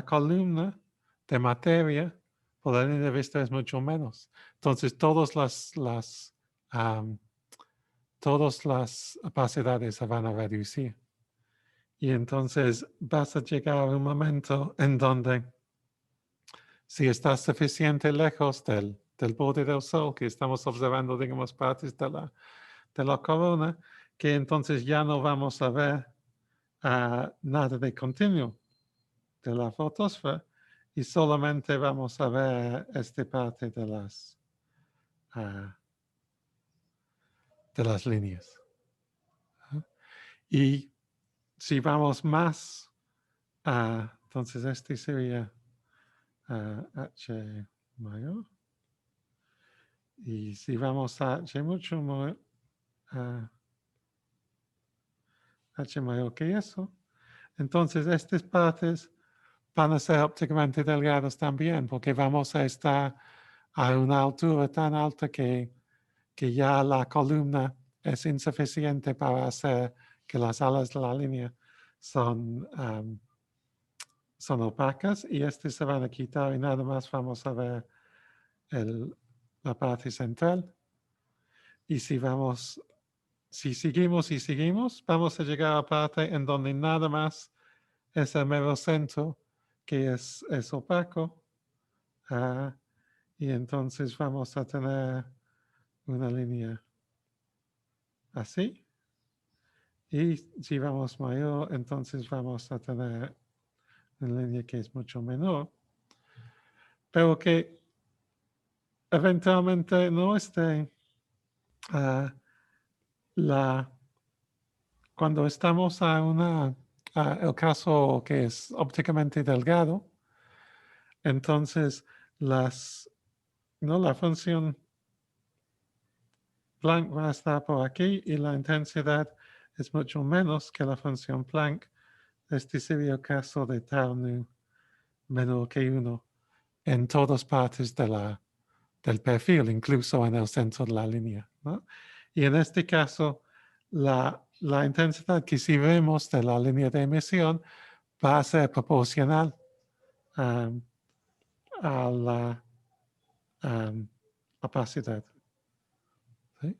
columna de materia por la línea de vista es mucho menos. Entonces todas las opacidades se van a reducir. Y entonces vas a llegar a un momento en donde si estás suficiente lejos del borde del Sol, que estamos observando, digamos, partes de la corona, que entonces ya no vamos a ver nada de continuo de la fotosfera y solamente vamos a ver esta parte de las líneas. Y si vamos más, entonces este sería H mayor. Y si vamos a H mucho mayor, H mayor que eso, entonces estas partes van a ser ópticamente delgadas también, porque vamos a estar a una altura tan alta que ya la columna es insuficiente para hacer que las alas de la línea son opacas y estas se van a quitar y nada más vamos a ver la parte central. Y si seguimos y seguimos, vamos a llegar a la parte en donde nada más es el mero centro que es opaco. Y entonces vamos a tener una línea así. Y si vamos mayor, entonces vamos a tener una línea que es mucho menor. Pero que eventualmente no cuando estamos el caso que es ópticamente delgado, entonces la función Planck va a estar por aquí y la intensidad es mucho menos que la función Planck. Este sería el caso de tau nu menor que 1 en todas partes del perfil, incluso en el centro de la línea, ¿no? Y en este caso, la intensidad que si vemos de la línea de emisión va a ser proporcional a la opacidad. ¿Sí?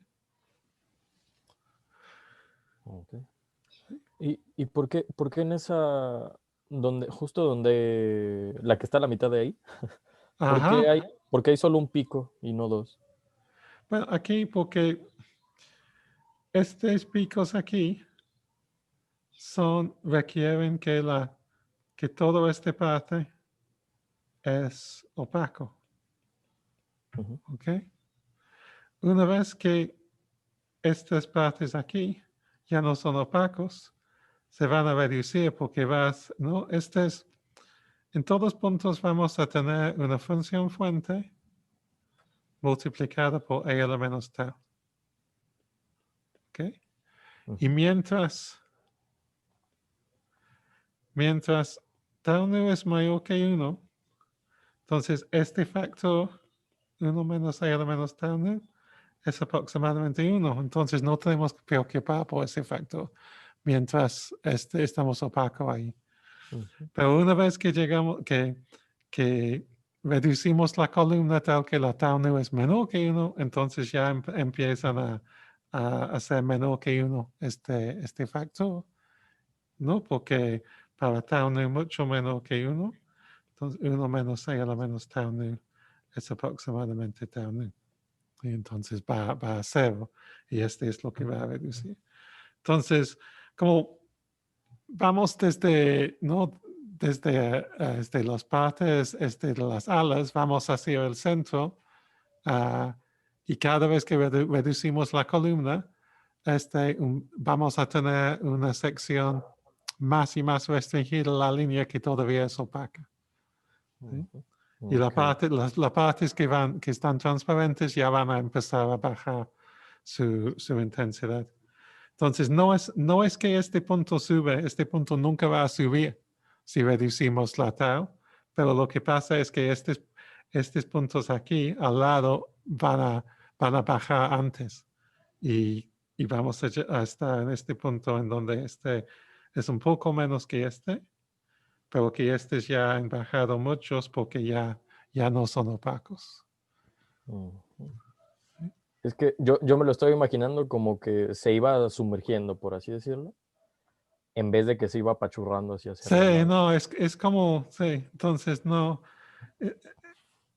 Okay. ¿Y por qué en esa, justo donde, la que está a la mitad de ahí, Ajá. ¿por qué hay solo un pico y no dos? Bueno, aquí porque estos picos aquí requieren que toda esta parte es opaco. Ujú. ¿Ok? Una vez que estas partes aquí ya no son opacos, se van a reducir porque ¿no? En todos puntos vamos a tener una función fuente multiplicada por e a la menos tau. ¿Ok? Y Ujú. mientras tau nu es mayor que 1, entonces este factor 1 menos e a la menos tau nu es aproximadamente 1. Entonces no tenemos que preocupar por ese factor mientras estamos opacos ahí. Ujú. Pero una vez que llegamos, que reducimos la columna tal que la tau nu es menor que 1, entonces ya empiezan a ser menor que 1 este factor, ¿no? Porque para tau nu mucho menor que 1, entonces 1 menos e a la menos tau nu es aproximadamente tau nu. Y entonces va a 0 y este es lo que va a reducir. Entonces, como vamos ¿no? Desde las partes de las alas, vamos hacia el centro y cada vez que reducimos la columna, vamos a tener una sección más y más restringida la línea que todavía es opaca. ¿Sí? Ujú. Y Ok. las partes que están transparentes ya van a empezar a bajar su intensidad. Entonces, no es que este punto sube, este punto nunca va a subir si reducimos la tau, pero lo que pasa es que estos puntos aquí al lado van a bajar antes y vamos a estar en este punto en donde este es un poco menos que pero que estos ya han bajado muchos porque ya no son opacos. Ujú. Es que yo me lo estoy imaginando como que se iba sumergiendo, por así decirlo, en vez de que se iba apachurrando hacia Sí, los lados. no, es como, sí, entonces no. eh,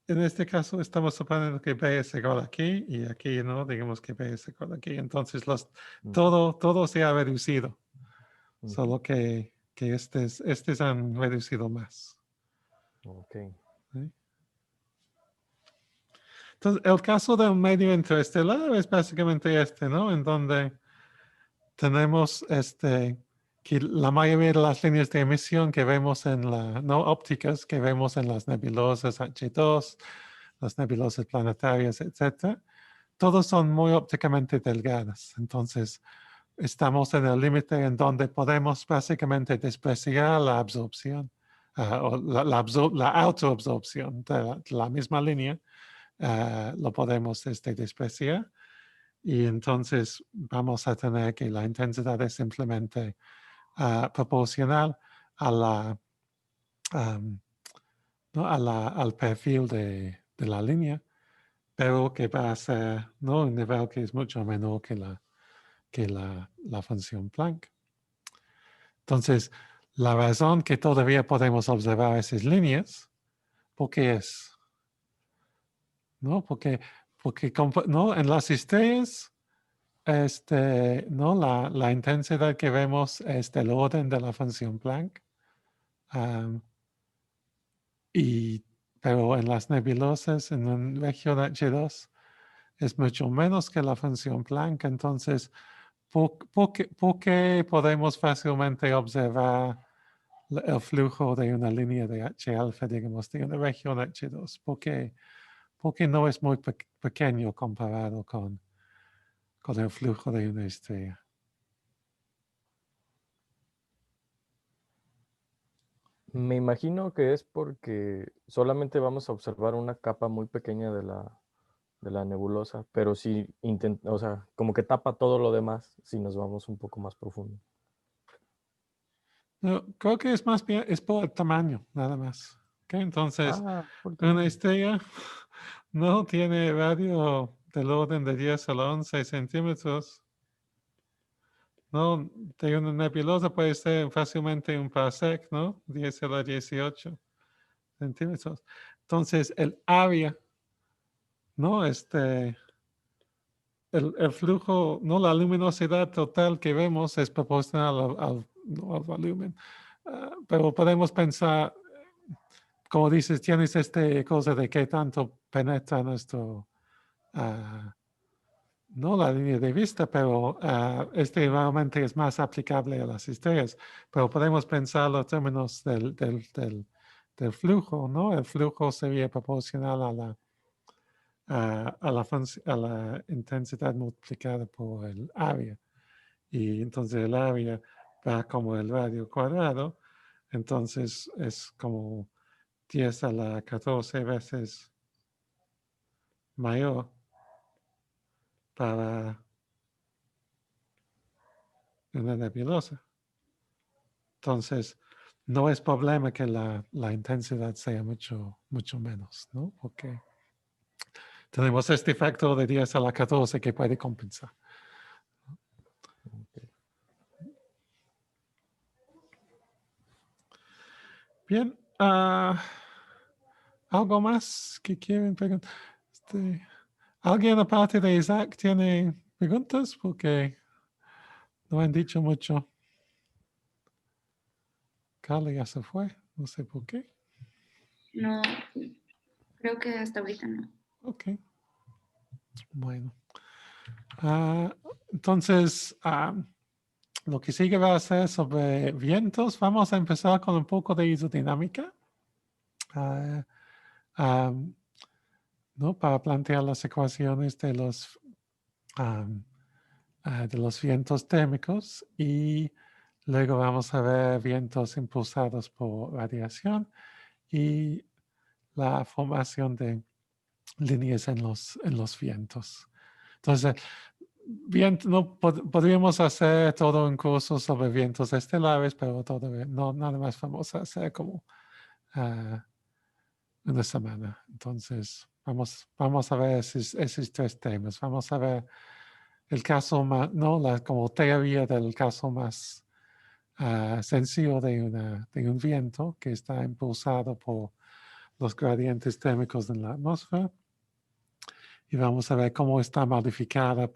En este caso estamos suponiendo que B es igual aquí y aquí no, digamos que B es igual aquí. Entonces Ujú. todo se ha reducido, Ujú. solo que estos han reducido más. Ok. ¿Sí? Entonces, el caso del medio interestelar es básicamente ¿no? En donde tenemos que la mayoría de las líneas de emisión que vemos no ópticas, que vemos en las nebulosas H2, las nebulosas planetarias, etcétera, todos son muy ópticamente delgadas. Entonces, estamos en el límite en donde podemos básicamente despreciar la absorción o la autoabsorción de la misma línea. Lo podemos despreciar y entonces vamos a tener que la intensidad es simplemente proporcional a ¿no? al perfil de la línea, pero que va a ser ¿no? un nivel que es mucho menor que la función Planck. Entonces, la razón que todavía podemos observar esas líneas, ¿por qué es? ¿No? Porque ¿no? En las estrellas, ¿no? La intensidad que vemos es del orden de la función Planck. Pero en las nebulosas, en la región H2, es mucho menos que la función Planck. Entonces, ¿por qué podemos fácilmente observar el flujo de una línea de H alfa, digamos, de una región H2? Porque no es muy pequeño comparado con el flujo de una estrella. Me imagino que es porque solamente vamos a observar una capa muy pequeña de la nebulosa, pero sí o sea, como que tapa todo lo demás si nos vamos un poco más profundo. No, creo que es más bien, es por el tamaño, nada más. ¿Okay? Entonces, Ah, por una tamaño. estrella no tiene radio del orden de 10 a la 11 centímetros. No, de una nebulosa puede ser fácilmente un parsec, ¿no? 10 a la 18 centímetros. Entonces, el área, ¿no? el flujo, no la luminosidad total que vemos es proporcional no al volumen. Pero podemos pensar, como dices, tienes esta cosa de qué tanto penetra nuestro, no la línea de vista, pero este realmente es más aplicable a las estrellas. Pero podemos pensarlo en términos del flujo, ¿no? El flujo sería proporcional a la intensidad multiplicada por el área. Y entonces el área va como el radio cuadrado. Entonces es como 10 a la 14 veces mayor para una nebulosa. Entonces, no es problema que la intensidad sea mucho menos, ¿no? Porque tenemos este factor de 10 a la 14 que puede compensar. Ok. Bien. ¿Algo más que quieren preguntar? ¿Alguien aparte de Isaac tiene preguntas? Porque no han dicho mucho. Carla ya se fue, no sé por qué. No, creo que hasta ahorita no. Ok. Bueno. Entonces, lo que sigue va a ser sobre vientos. Vamos a empezar con un poco de isodinámica. ¿No? Para plantear las ecuaciones de los vientos térmicos y luego vamos a ver vientos impulsados por radiación y la formación de líneas en los vientos. Entonces, no podríamos hacer todo un curso sobre vientos estelares, pero todavía no, nada más vamos a hacer como una semana. Entonces, vamos a ver esos tres temas. Vamos a ver el caso más, ¿no? Como teoría del caso más sencillo de un viento que está impulsado por los gradientes térmicos en la atmósfera. Y vamos a ver cómo está modificada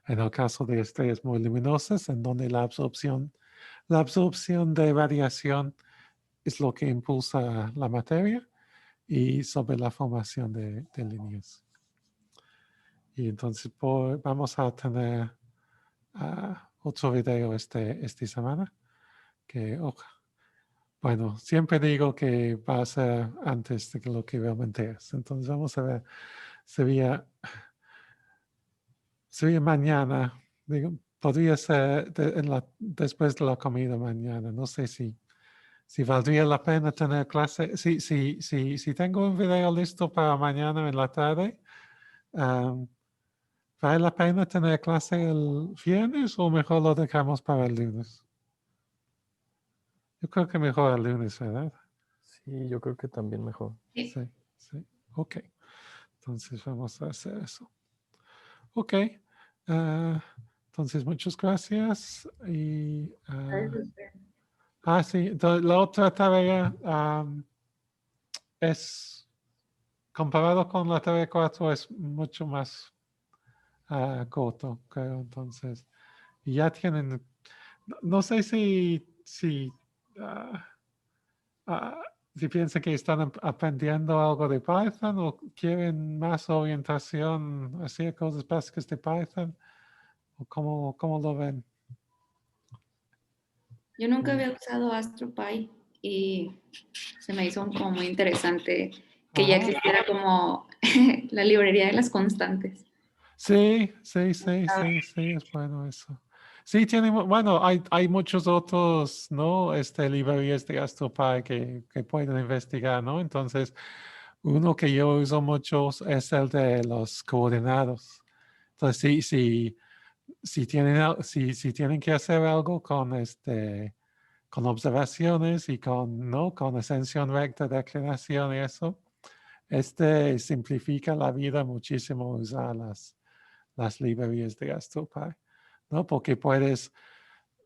en el caso de estrellas muy luminosas, en donde la absorción de radiación es lo que impulsa la materia y sobre la formación de líneas. Y entonces vamos a tener otro video esta semana. Bueno, siempre digo que va a ser antes de lo que realmente es. Entonces vamos a ver, sería mañana. Podría ser después de la comida mañana. No sé si valdría la pena tener clase. Si tengo un video listo para mañana en la tarde, ¿vale la pena tener clase el viernes o mejor lo dejamos para el lunes? Yo creo que mejor el lunes, ¿verdad? Sí, yo creo que también mejor. Sí. Ok. Entonces vamos a hacer eso. Ok. Entonces, muchas gracias. Y, sí. Entonces, la otra tarea es, comparado con la tarea 4, es mucho más corto, creo. Entonces, ya tienen, no sé si piensan que están aprendiendo algo de Python o quieren más orientación hacia cosas básicas de Python, o cómo lo ven. Yo nunca había usado AstroPy y se me hizo como muy interesante que ya existiera como la librería de las constantes. Sí, es bueno eso. Sí, bueno, hay muchos otros, ¿no? Librerías de AstroPy que pueden investigar, ¿no? Entonces, uno que yo uso mucho es el de los coordenados. Entonces, si tienen que hacer algo con con observaciones y con ascensión recta, declinación y eso, simplifica la vida muchísimo usar las librerías de AstroPy, ¿no? Porque puedes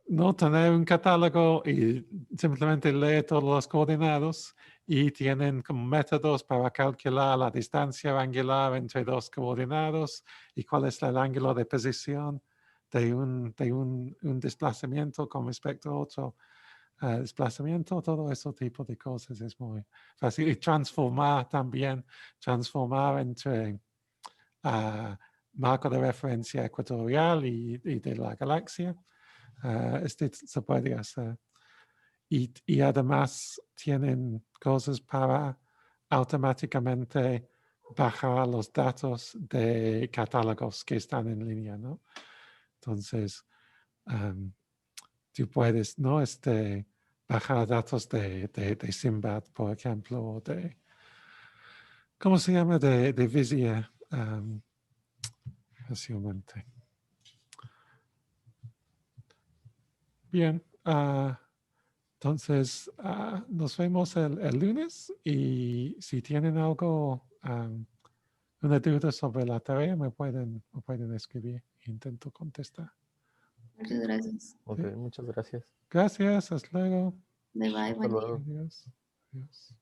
no tener un catálogo y simplemente lee todos los coordinados y tienen como métodos para calcular la distancia angular entre dos coordinados y cuál es el ángulo de posición de un desplazamiento con respecto a otro desplazamiento. Todo ese tipo de cosas es muy fácil. Y transformar también, transformar entre marco de referencia ecuatorial y de la galaxia. Este se puede hacer. Y además tienen cosas para automáticamente bajar los datos de catálogos que están en línea, ¿no? Entonces, tú puedes, ¿no? Bajar datos de Simbad, por ejemplo, o de, ¿cómo se llama? De Vizier, fácilmente. Bien, entonces nos vemos el lunes y si tienen algo, una duda sobre la tarea, me pueden escribir. Intento contestar. Muchas gracias. Ok, muchas gracias. Gracias, hasta luego. Bye bye, Hasta buen día. luego. Adiós. Adiós.